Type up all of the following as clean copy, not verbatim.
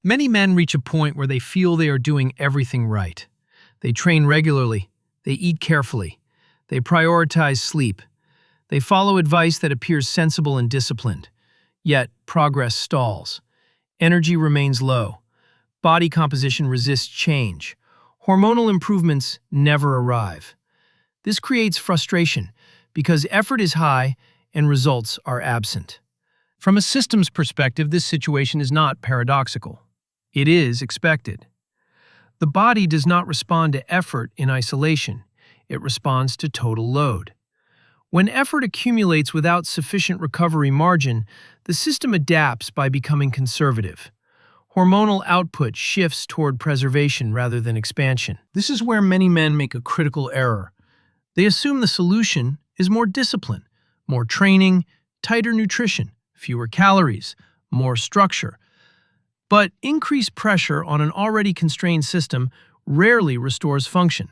Many men reach a point where they feel they are doing everything right. They train regularly, they eat carefully, they prioritize sleep, they follow advice that appears sensible and disciplined. Yet, progress stalls. Energy remains low. Body composition resists change. Hormonal improvements never arrive. This creates frustration because effort is high and results are absent. From a systems perspective, this situation is not paradoxical. It is expected. The body does not respond to effort in isolation. It responds to total load. When effort accumulates without sufficient recovery margin, the system adapts by becoming conservative. Hormonal output shifts toward preservation rather than expansion. This is where many men make a critical error. They assume the solution is more discipline, more training, tighter nutrition, fewer calories, more structure. But increased pressure on an already constrained system rarely restores function.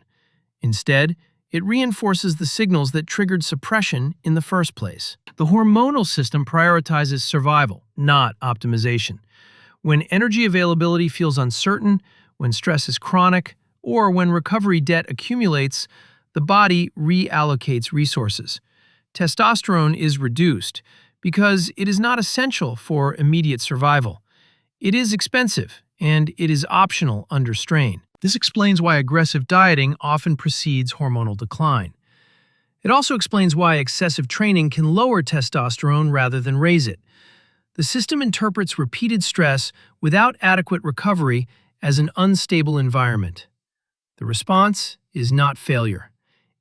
Instead, it reinforces the signals that triggered suppression in the first place. The hormonal system prioritizes survival, not optimization. When energy availability feels uncertain, when stress is chronic, or when recovery debt accumulates, the body reallocates resources. Testosterone is reduced because it is not essential for immediate survival. It is expensive, and it is optional under strain. This explains why aggressive dieting often precedes hormonal decline. It also explains why excessive training can lower testosterone rather than raise it. The system interprets repeated stress without adequate recovery as an unstable environment. The response is not failure.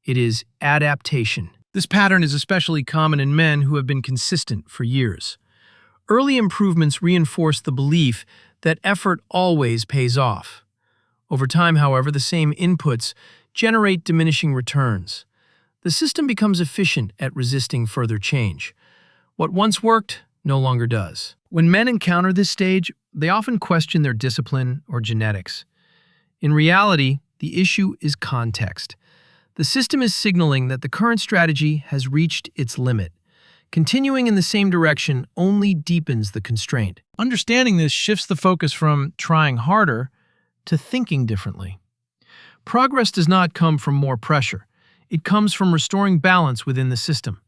It is adaptation. This pattern is especially common in men who have been consistent for years. Early improvements reinforce the belief that effort always pays off. Over time, however, the same inputs generate diminishing returns. The system becomes efficient at resisting further change. What once worked no longer does. When men encounter this stage, they often question their discipline or genetics. In reality, the issue is context. The system is signaling that the current strategy has reached its limit. Continuing in the same direction only deepens the constraint. Understanding this shifts the focus from trying harder to thinking differently. Progress does not come from more pressure. It comes from restoring balance within the system.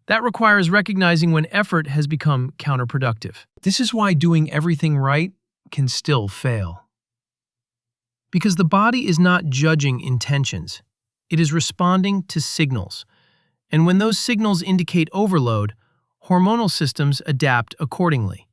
That requires recognizing when effort has become counterproductive. This is why doing everything right can still fail. Because the body is not judging intentions. It is responding to signals. And when those signals indicate overload, hormonal systems adapt accordingly.